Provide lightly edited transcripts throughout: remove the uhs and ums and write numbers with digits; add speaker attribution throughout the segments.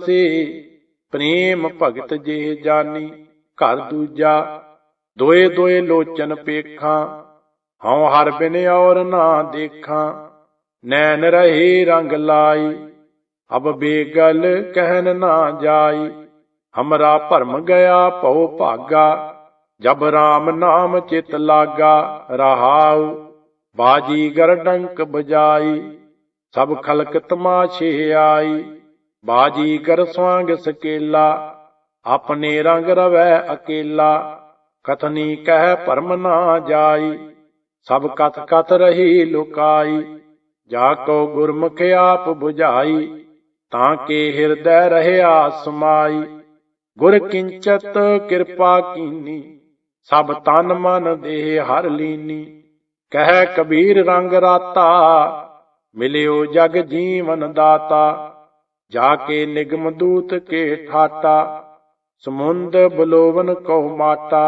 Speaker 1: से प्रेम भगत जे जानी। घर दूजा दोए दोए लोचन पेखा, हऊँ हर बिन और ना देखा। नैन रहे रंग लाई, अब बेगल कहन ना जाई। हमरा भरम गया पौ भागा, जब राम नाम चित लागा। रहाऊ बाजीगर डंक बजाई, सब खलक तमाशे आई। बाजीगर स्वांग सकेला, अपने रंग रवै अकेला। कथनी कह भरम ना जाई, सब कथ कथ रही लुकाई। जाको गुरमुख आप बुझाई, ताके हिरदय रहया समाई। गुर किंचत कृपा कीनी, सब तन मन देह हर लीनी। कह कबीर रंग राता, मिलियो जग जीवन दाता। जाके निगम दूत के ठाटा, समुंद बलोवन को माटा।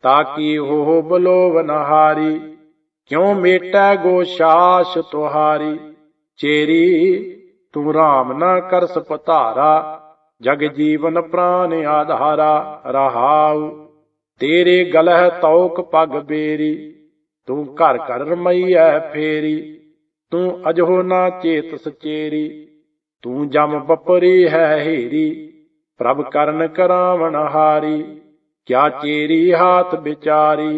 Speaker 1: ताकि हो बलोवन हारी, क्यों मेटै गोशास तुहारी। चेरी तू राम न करस पतारा, जग जीवन प्राण आधारा। रहाऊ तेरे गलह तौक पग बेरी, तू घर घर रमैया फेरी। तू अजहो ना चेत सचेरी, तू जम बपरी है हेरी। प्रभ करन करावण हारी, क्या चेरी हाथ बिचारी।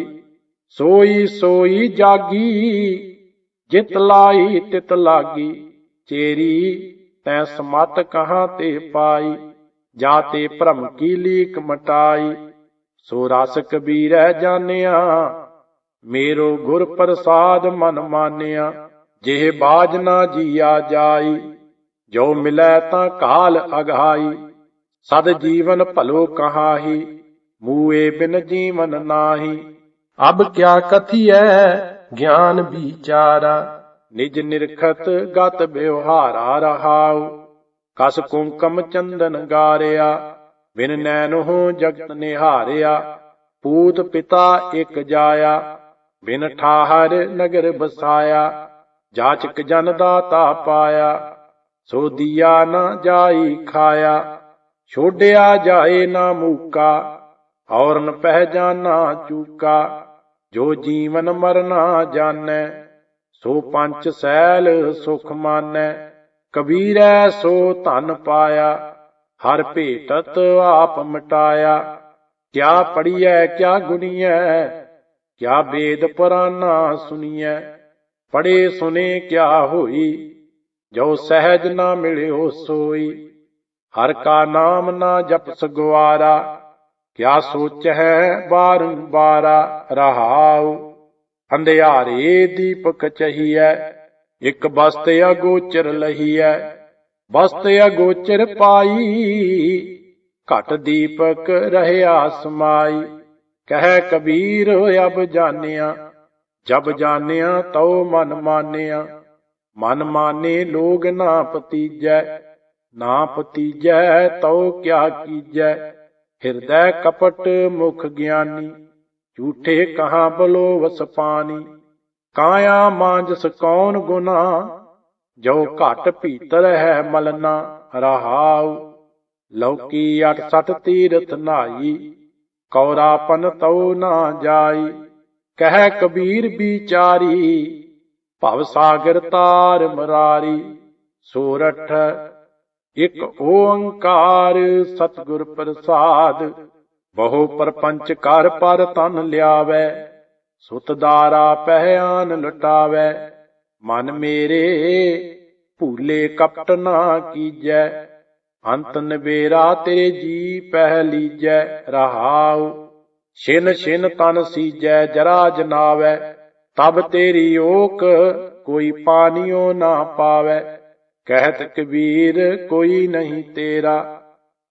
Speaker 1: सोई सोई जागी, जित लाई तित लागी। चेरी तै समत कहाँ ते पाई, जाते भ्रम की लीक मटाई। सो रस कबीर जानिया, मेरो गुर प्रसाद मन मानिया। जेह बाज ना जिया जाई, जो मिलै तां काल अघाई। सद जीवन भलो कहाही, मूए बिन जीवन नाही। अब क्या कथियै ज्ञान विचारा, निज निरखत गत व्यवहारा। रहाऊ कस कुंकम चंदन गारिया, बिन नैन हो जगत निहारिया। पूत पिता एक जाया, बिन ठाहर नगर बसाया। जाचक जन दाता पाया, सो दिया न जाई खाया। छोड़िया जाए ना मूका, और न पहचाना चूका। जो जीवन मरना जानै, सो पंच सैल सुख मानै। कबीरै सो धन पाया, हर भेटत आप मिटाया। क्या पढ़ियै क्या गुनियै, क्या वेद पुराना सुनियै। पढ़े सुने क्या होई, जो सहज ना मिलियो सोई। हर का नाम ना जपस गवारा, क्या सोच है बारंबारा। रहाऊ अंधियारे दीपक चहियै, एक बस्त अगोचर लहियै। बस्त अगोचर पाई, घट दीपक रहया समाई। कह कबीर अब जानिया, जब जानिया तो मन मानिया। मन माने लोग ना पतीजै, ना पतीजै तो क्या कीजै। हृदय कपट मुख ज्ञानी, झूठे कहाँ बलो वस पानी। काया मांजस कौन गुना, जो घट भीतर है मलना। रहाऊ लौकी 68 तीरथ नाई, कौरापन तो ना जाई। कह कबीर बिचारी, भव सागर तार मरारी। सोरठ एक ओंकार सतगुर प्रसाद, बहु परपंच कर पर तन लियावै। सुत दारा पहयान लुटावै, मन मेरे भूले कपट ना कीजै। अंत नबेरा तेरे जी पह लीजै। रहाऊ छिन छिन तन सीजै जरा जनावै, तब तेरी ओक कोई पानियो ना पावै। कहत कबीर कोई नहीं तेरा,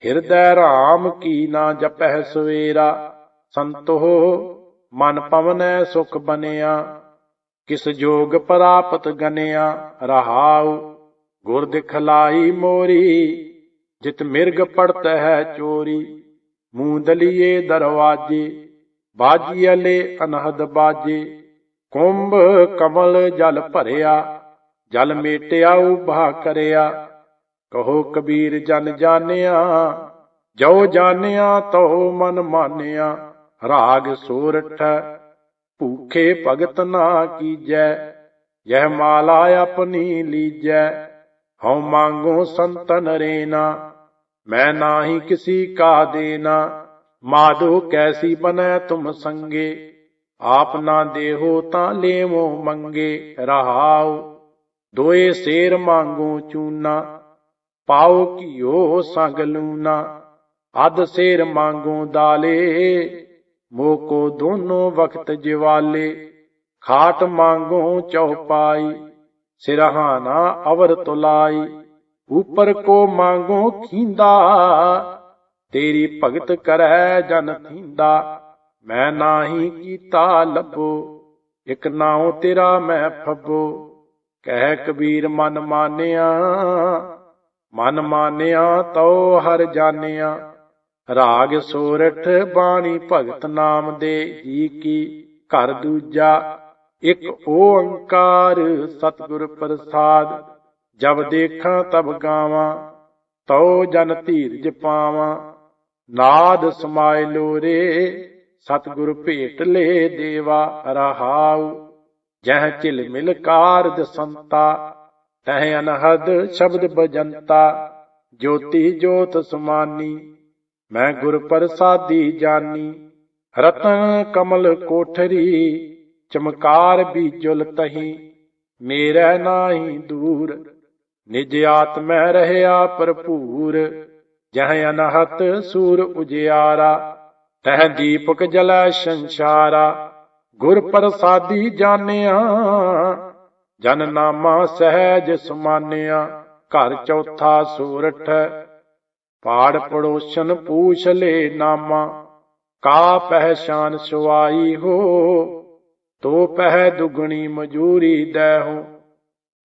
Speaker 1: हृदय राम की ना जपह सवेरा। संतो मन पवनै सुख बनिया, किस जोग प्राप्त गनिया। रहाऊ गुर दिखलाई मोरी, जित मिर्ग पड़त है चोरी। मूंदलिए दरवाजे, बाजियले अनहद बाजे। कुंभ कमल जल भरिया, जल मेटिया उभा करिया। ਕਹੋ ਕਬੀਰ ਜਨ ਜਾਣਿਆ, ਜੋ ਜਾਣਿਆ ਤਉ ਮਨ ਮਾਨਿਆ। ਰਾਗ ਸੋਰਠ ਭੂਖੇ ਭਗਤ ਨਾ ਕੀਜੈ, ਯਹ ਮਾਲਾ ਆਪਣੀ ਲੀਜੈ। ਹਉ ਮੰਗੋ ਸੰਤਨ ਰੇਨਾ, मैं नाही किसी का देना। माधो कैसी बनै तुम संगे, आप ना देहो ता लेवो मंगे। रहाओ दोए शेर मांगो चूना, पाओ कियो संग लूना। अध शेर मांगो दाले, मोको दोनों वक्त जिवाले। खाट मांगो चौपाई, सिरहाना अवर तुलाई। ऊपर को मांगो खींदा, तेरी भगत करै जन थींदा। मैं नाही कीता लभो, इक नाउ तेरा मैं फबो। कह कबीर मन मानिया, मन मानिया तो हर जानिया। राग सोरठ बाणी भगत नाम दे जी की। घर दूजा एक ओंकार सतगुर प्रसाद। जब देखा तब गावा, तौ जन धीरज पावा। नाद समाय लोरे, सतगुर भेट ले देवा। रहाउ जह चिल मिल कारद संता, तह अनहद शब्द बजंता। ज्योति ज्योत समानी, मैं गुर प्रसादी जानी। रतन कमल कोठरी, चमकार बीजुल तही। मेरे नाही दूर, निज आत्मै रहया भरपूर। जह अनहत सूर उजियारा, तह दीपक जलै संसारा। गुर प्रसादी जानिया, जन नामा सहज समानिया। घर चौथा सोरठ पाड़ पड़ोसन पूछ ले नामा। का पहचान सुआई हो, तो पह दुगनी मजूरी देहो।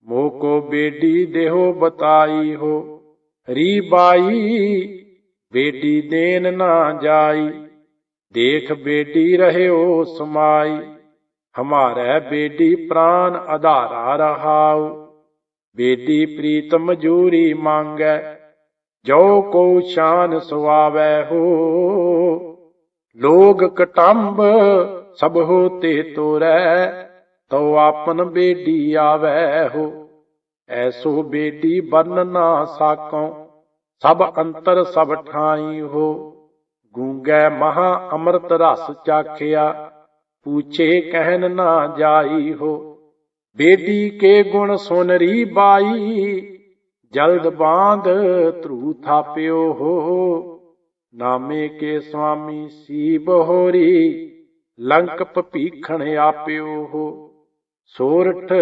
Speaker 1: मोको बेटी देहो बताई हो, री बाई बेटी देन ना जाई। देख बेटी रहे हो समाई, हमारे बेटी प्राण आधारा रहाओ। बेटी प्रीत मजूरी मांगै, जो को शान सुआवै हो। लोग कटंब सब होते तोरै, तो आपन बेटी आवे हो। ऐसो बेटी बन ना साको, सब अंतर सब ठाई हो। गूंगे महा अमृत रस चाखिया, पूछे कहन ना जाई हो। बेटी के गुण सोनरी बाई, जल्द बांध ध्रू थाप्यो हो। नामे के स्वामी सी बहोरी, लंक पपीखण आप्यो हो। सोरठ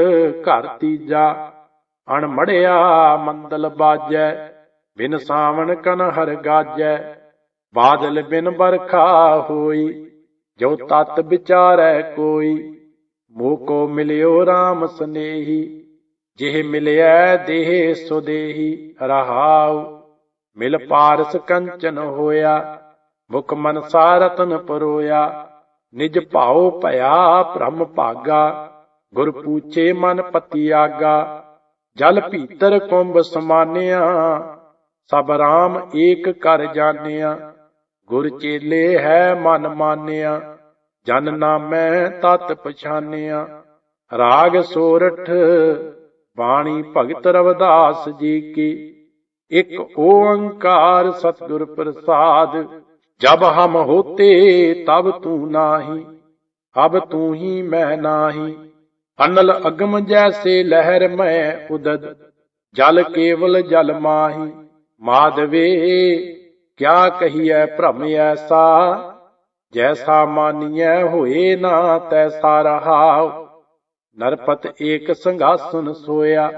Speaker 1: घर तीजा अणमड़िया मंदल बाजै। बिन सावन कन हर गाजै, बादल बिन बरखा होई। जो तत विचारै कोई, मोको मिलियो राम स्नेही। जिह मिलिया देह सुदेही। रहाउ मिल पारस कंचन होया, मुख मनसा रतन परोया। निज भाओ भया ब्रह्म भागा, गुर पूछे मन पति आगा। जल भीतर कुंभ समानिया, सब राम एक कर जानिया। गुर चेले है मन मानिया, जन नामै तत पछानिया। राग सोरठ बाणी भगत रविदास जी की। एक ओंकार सतगुर प्रसाद। जब हम होते तब तू नाही, अब तू ही मैं नाही। अनल अगम जैसे लहर में उदद, जल केवल जल माही। माधवे क्या कहिए भ्रम ऐसा, जैसा मानिए होए ना तैसा रहाओ। नरपत एक संघासन सोया,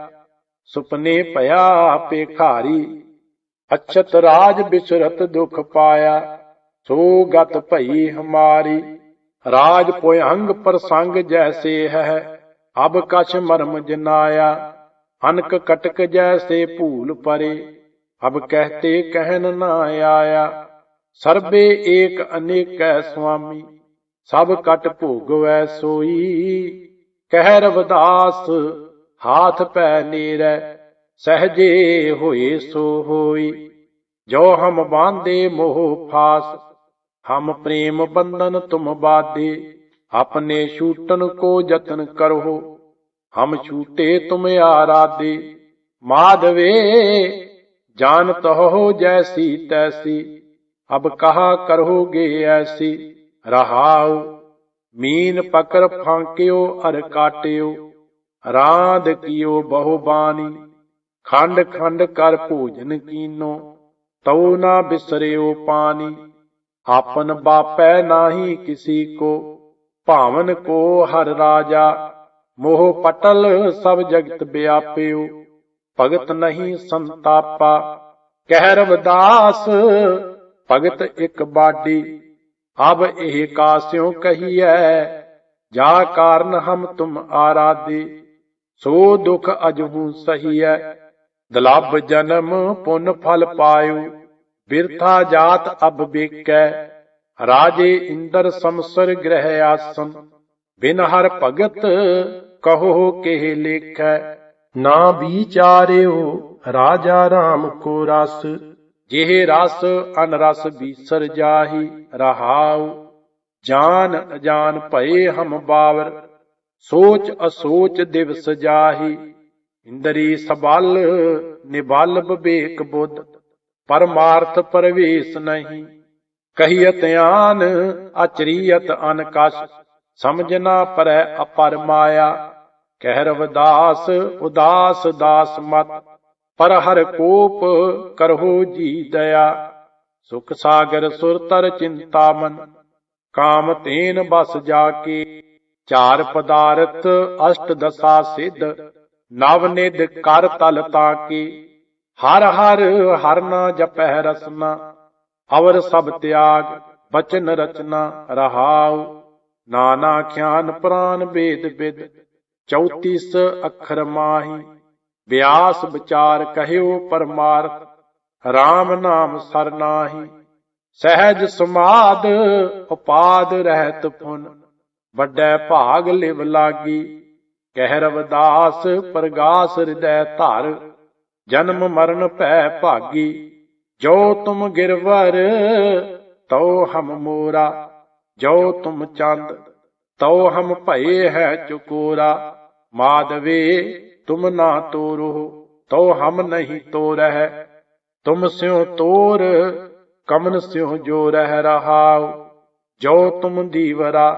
Speaker 1: सुपने पया पेखारी। अछत राज बिचरत दुख पाया, सो गत भई हमारी। राज पोयंग प्रसंग जैसे है, अब कछ मर्म जनाया। अनक कटक जैसे भूल परे, अब कहते कहन न आया। सर्बे एक अनेक स्वामी, सब कट भोगवै सोई। कह रविदास हाथ पै नेरै, सहजे होए सो होई। जो हम बांधे मोह फास, हम प्रेम बंधन तुम बाधे। अपने छूटन को जतन करो, हम छूटे तुम आराधे। माधवे जानत हो जैसी तैसी, अब कहा करोगे ऐसी। रहाऊ मीन पकड़ फांक्यो अर काट्यो, रांध कियो बहुबानी। खंड खंड कर भोजन कीनो, तो ना बिसरियो पानी। आपन बापै नाही किसी को, भावन को हर राजा। मोह पटल सब जगत व्याप्यो, भगत नहीं संतापा। कह रविदास भगत एक बाडी, अब एह कास्यों कहिए। जा कारण हम तुम आराधे, सो दुख अजहू सहिए। दुलभ जन्म पुन फल पायो, बिरथा जात अब बेकै। राजे इंदर समसर ग्रह आसन, बिन हर भगत कहो के लेखै। ना विचार्यो राजा राम को रस, जेह रस अनरस बीसर जाहि। रहाउ जान अजान भये हम बावर, सोच असोच दिवस जाहि। इंद्री सबल निबल विवेक बुद्ध, परमार्थ प्रवेश नहीं। कहियत आन अचरियत अनकस, समझना परै अपर माया। कह रविदास उदास दास मत, पर हर कोप करहो जी दया। सुख सागर सुरतर चिंता मन, काम तेन बस जाके। चार पदार्थ अष्ट दशा सिद्ध, नव निध कर तल ताके। हर हर हर ना जपह रसना, अवर सब त्याग बचन रचना। रहाउ नाना ख्यान प्राण वेद विद, 34 अखर माही। व्यास विचार कहयो परमार्थ, राम नाम सरनाही। सहज समाद उपाद रहत पुन, बड़ै भाग लिव लागी। कह रविदास प्रगास हृदय धर, जन्म मरण पै भागी। जो तुम गिरवर तो हम मोरा, जो तुम चंद तो हम भये है चुकोरा। माधवे तुम ना तोरो, तो हम नहीं तोरह। तुम स्यों तोर कमन स्यों जो रह। रहाओ जो तुम दीवरा,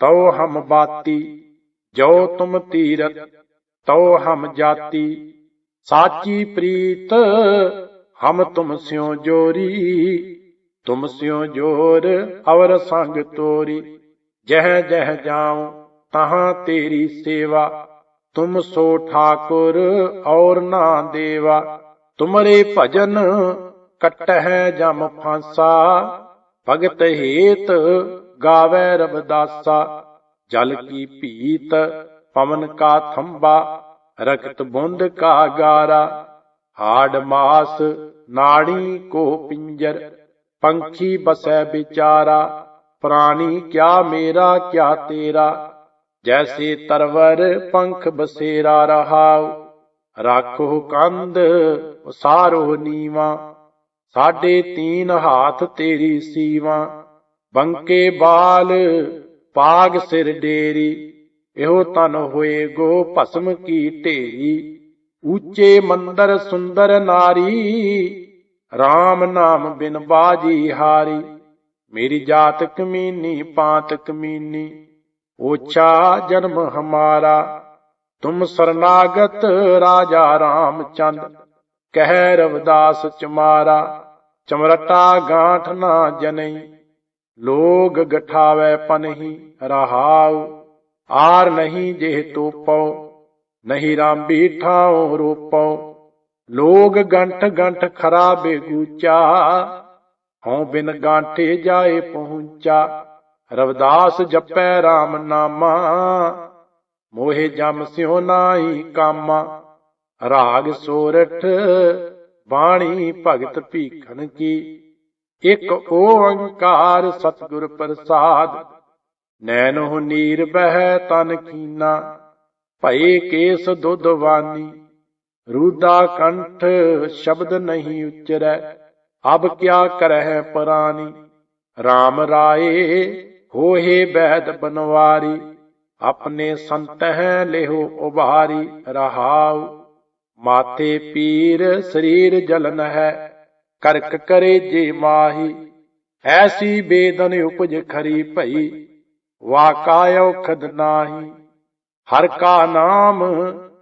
Speaker 1: तो हम बाती। जो तुम तीरथ, तो हम जाति। साची प्रीत हम तुम स्यों जोरी, तुम स्यों जोर अवर संग तोरी। जह जह जाऊं तहां तेरी सेवा, तुम सो ठाकुर और ना देवा। तुमरे भजन कटह जम फांसा, भगत हेत गावे रविदासा। जल की पीत पवन का थंबा, रक्त बूंद का गारा। हाड़ मास नाड़ी को पिंजर, पंखी बसै बिचारा। प्राणी क्या मेरा क्या तेरा, जैसे तरवर पंख बसेरा। रहाओ राखो कंद उसारो नीवा, साढ़े 3 हाथ तेरी सीवा। बंके बाल पाग सिर डेरी, एहो तन होए गो भस्म की ढेरी। ऊंचे मंदर सुंदर नारी, राम नाम बिन बाजी हारी। मेरी जात कमीनी पात कमीनी, ओछा जन्म हमारा। तुम शरणागत राजा रामचंद, कह रविदास चमारा। चमरटा गांठ ना जनई, लोग गठावे पनही। रहाउ आर नहीं जेह तो पौ, नहीं रामबी ठाओ रोपौ। लोग गंठ गंठ खरा बेगूचा, हों बिन गांठे जाए पहुंचा। रविदास जपै राम नामा, मोहे जम स्यों नाई कामा। राग सोरठ बाणी भगत भीखन की, एक ओंकार सतगुर प्रसाद। नैनो नीर बह तन कीना, भये केस दुधवानी। रूदा कंठ शब्द नहीं उच्चरै, अब क्या करह परानी। राम राये होहे वैद बनवारी, अपने संत हैं लेहो उबारी। रहाउ माथे पीर शरीर जलन है, करक करे जे माही। ऐसी बेदन उपज खरी भई, वाका औखद नाही। हर का नाम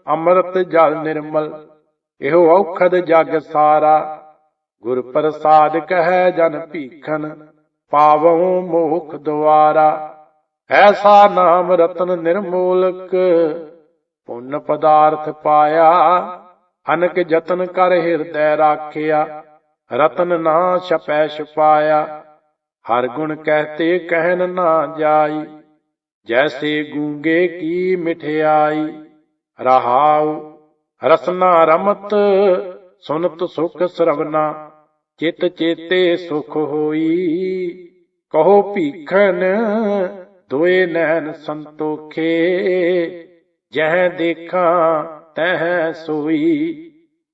Speaker 1: अमृत जल निर्मल, एहो औखद जग सारा। गुर प्रसाद कहे जन भीखन, पावहु मोख द्वारा। ऐसा नाम रतन निर्मोलक, पुण्य पदार्थ पाया। अनक जतन कर हृदय राखिया, रतन ना छपै छुपाया। हर गुण कहते कहन ना जाई, जैसे गूंगे की मिठियाई। रहाउ रसना रमत सुनत सुख श्रवना, चित चेते सुख होई। कहो भीखन दोए नैन संतोखे, जह देखा तह सोई।